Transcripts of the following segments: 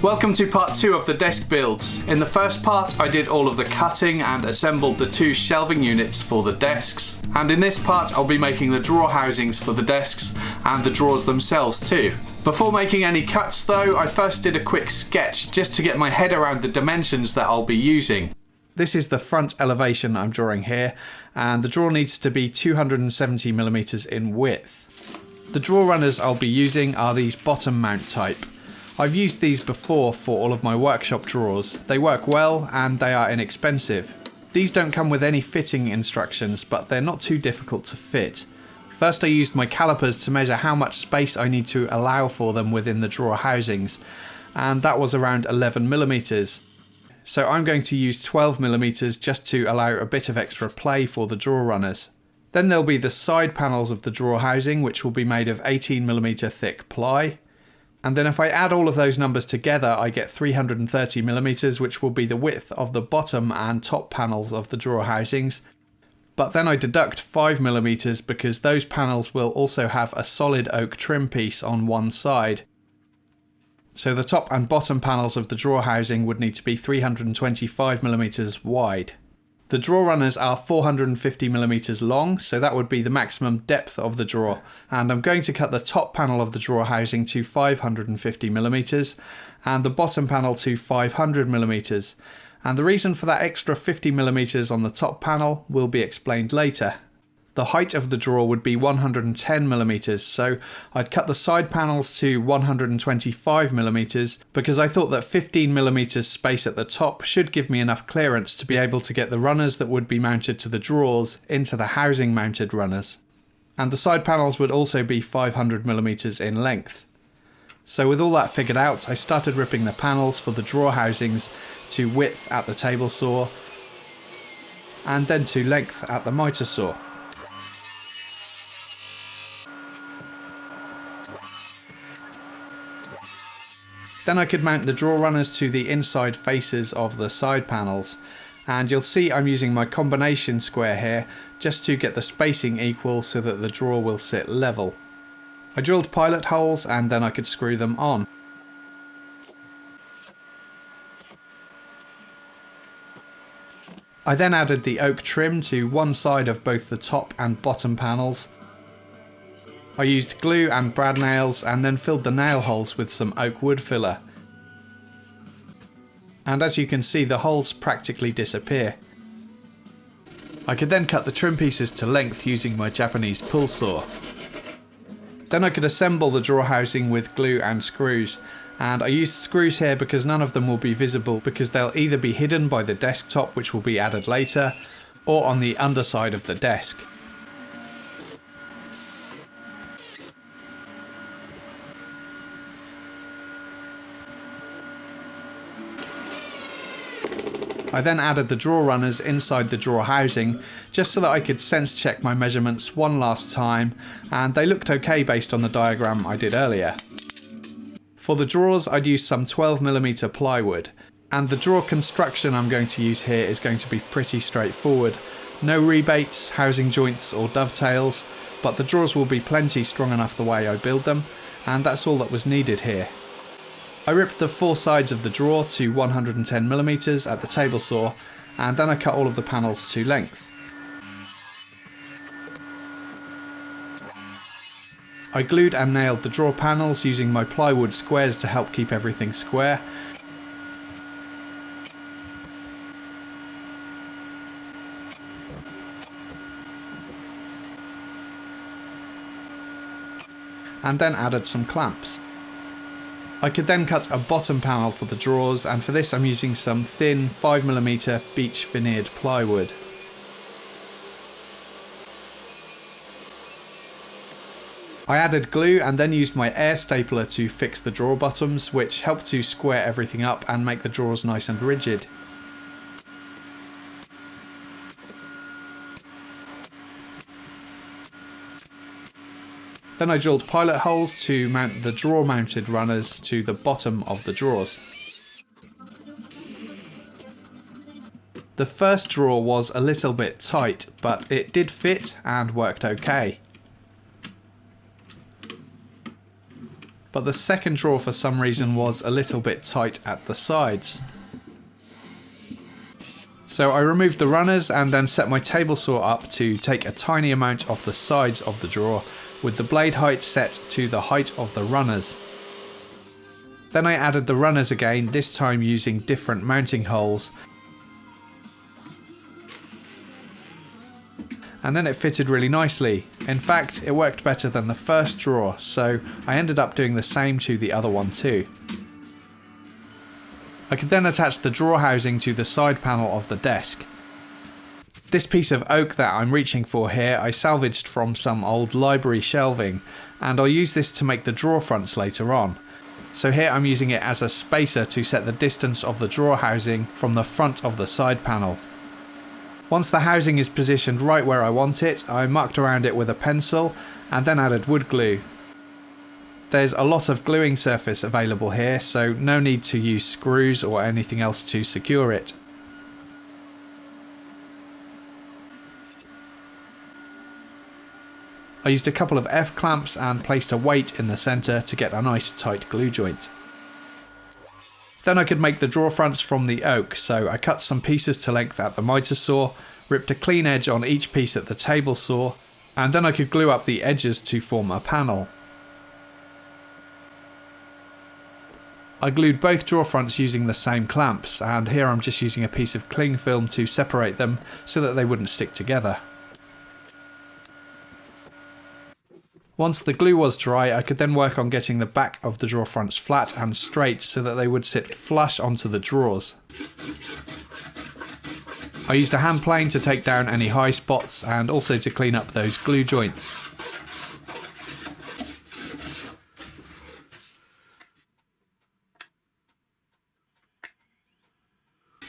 Welcome to part 2 of the desk builds. In the first part I did all of the cutting and assembled the 2 shelving units for the desks, and in this part I'll be making the drawer housings for the desks and the drawers themselves too. Before making any cuts though, I first did a quick sketch just to get my head around the dimensions that I'll be using. This is the front elevation I'm drawing here, and the drawer needs to be 270mm in width. The drawer runners I'll be using are these bottom mount type. I've used these before for all of my workshop drawers. They work well and they are inexpensive. These don't come with any fitting instructions, but they're not too difficult to fit. First I used my calipers to measure how much space I need to allow for them within the drawer housings, and that was around 11mm. So I'm going to use 12mm just to allow a bit of extra play for the drawer runners. Then there'll be the side panels of the drawer housing, which will be made of 18mm thick ply. And then if I add all of those numbers together, I get 330mm, which will be the width of the bottom and top panels of the drawer housings. But then I deduct 5mm because those panels will also have a solid oak trim piece on one side. So the top and bottom panels of the drawer housing would need to be 325mm wide. The drawer runners are 450mm long, so that would be the maximum depth of the drawer, and I'm going to cut the top panel of the drawer housing to 550mm and the bottom panel to 500mm, and the reason for that extra 50mm on the top panel will be explained later. The height of the drawer would be 110mm, so I'd cut the side panels to 125mm because I thought that 15mm space at the top should give me enough clearance to be able to get the runners that would be mounted to the drawers into the housing mounted runners. And the side panels would also be 500mm in length. So with all that figured out, I started ripping the panels for the drawer housings to width at the table saw and then to length at the miter saw. Then I could mount the drawer runners to the inside faces of the side panels, and you'll see I'm using my combination square here just to get the spacing equal so that the drawer will sit level. I drilled pilot holes and then I could screw them on. I then added the oak trim to one side of both the top and bottom panels. I used glue and brad nails and then filled the nail holes with some oak wood filler. And as you can see, the holes practically disappear. I could then cut the trim pieces to length using my Japanese pull saw. Then I could assemble the drawer housing with glue and screws, and I used screws here because none of them will be visible because they'll either be hidden by the desktop, which will be added later, or on the underside of the desk. I then added the drawer runners inside the drawer housing just so that I could sense check my measurements one last time, and they looked okay based on the diagram I did earlier. For the drawers I'd used some 12mm plywood, and the drawer construction I'm going to use here is going to be pretty straightforward. No rebates, housing joints or dovetails, but the drawers will be plenty strong enough the way I build them, and that's all that was needed here. I ripped the 4 sides of the drawer to 110mm at the table saw, and then I cut all of the panels to length. I glued and nailed the drawer panels using my plywood squares to help keep everything square. And then added some clamps. I could then cut a bottom panel for the drawers, and for this I'm using some thin 5mm beech veneered plywood. I added glue and then used my air stapler to fix the drawer bottoms, which helped to square everything up and make the drawers nice and rigid. Then I drilled pilot holes to mount the drawer mounted runners to the bottom of the drawers. The first drawer was a little bit tight, but it did fit and worked okay. but the second drawer for some reason was a little bit tight at the sides. So I removed the runners and then set my table saw up to take a tiny amount off the sides of the drawer, with the blade height set to the height of the runners. Then I added the runners again, this time using different mounting holes. And then it fitted really nicely. In fact, it worked better than the first drawer, so I ended up doing the same to the other one too. I could then attach the drawer housing to the side panel of the desk. This piece of oak that I'm reaching for here I salvaged from some old library shelving, and I'll use this to make the drawer fronts later on. So here I'm using it as a spacer to set the distance of the drawer housing from the front of the side panel. Once the housing is positioned right where I want it, I marked around it with a pencil and then added wood glue. There's a lot of gluing surface available here, so no need to use screws or anything else to secure it. I used a couple of F-clamps and placed a weight in the centre to get a nice tight glue joint. Then I could make the drawer fronts from the oak, so I cut some pieces to length at the miter saw, ripped a clean edge on each piece at the table saw, and then I could glue up the edges to form a panel. I glued both drawer fronts using the same clamps, and here I'm just using a piece of cling film to separate them so that they wouldn't stick together. Once the glue was dry, I could then work on getting the back of the drawer fronts flat and straight so that they would sit flush onto the drawers. I used a hand plane to take down any high spots and also to clean up those glue joints.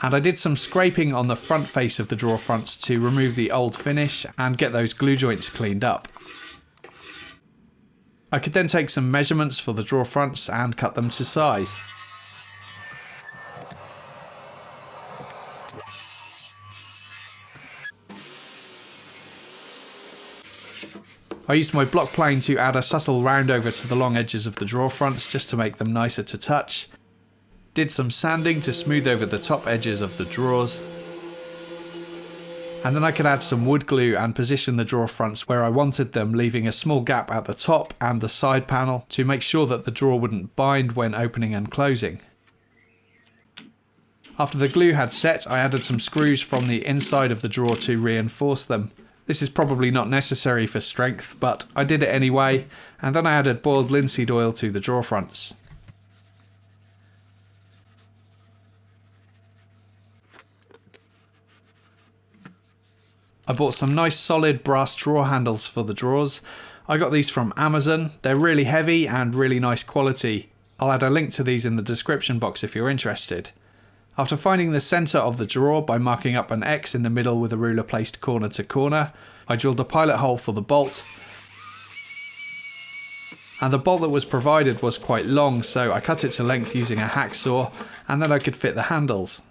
And I did some scraping on the front face of the drawer fronts to remove the old finish and get those glue joints cleaned up. I could then take some measurements for the drawer fronts and cut them to size. I used my block plane to add a subtle roundover to the long edges of the drawer fronts just to make them nicer to touch. Did some sanding to smooth over the top edges of the drawers. And then I could add some wood glue and position the drawer fronts where I wanted them, leaving a small gap at the top and the side panel to make sure that the drawer wouldn't bind when opening and closing. After the glue had set, I added some screws from the inside of the drawer to reinforce them. This is probably not necessary for strength, but I did it anyway, and then I added boiled linseed oil to the drawer fronts. I bought some nice solid brass drawer handles for the drawers. I got these from Amazon. They're really heavy and really nice quality. I'll add a link to these in the description box if you're interested. After finding the centre of the drawer by marking up an X in the middle with a ruler placed corner to corner, I drilled a pilot hole for the bolt. And the bolt that was provided was quite long, so I cut it to length using a hacksaw, and then I could fit the handles.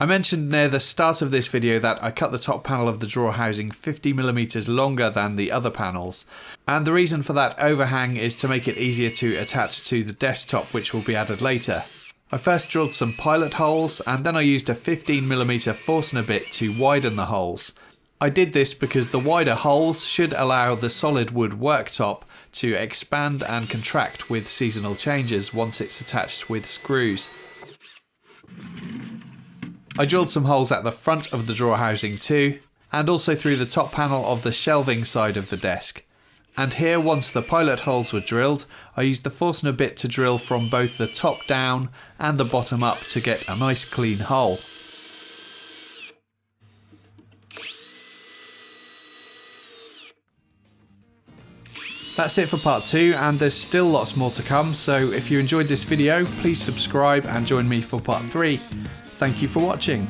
I mentioned near the start of this video that I cut the top panel of the drawer housing 50mm longer than the other panels, and the reason for that overhang is to make it easier to attach to the desktop, which will be added later. I first drilled some pilot holes and then I used a 15mm Forstner bit to widen the holes. I did this because the wider holes should allow the solid wood worktop to expand and contract with seasonal changes once it's attached with screws. I drilled some holes at the front of the drawer housing too, and also through the top panel of the shelving side of the desk. And here, once the pilot holes were drilled, I used the Forstner bit to drill from both the top down and the bottom up to get a nice clean hole. That's it for part 2, and there's still lots more to come, so if you enjoyed this video, please subscribe and join me for part 3. Thank you for watching.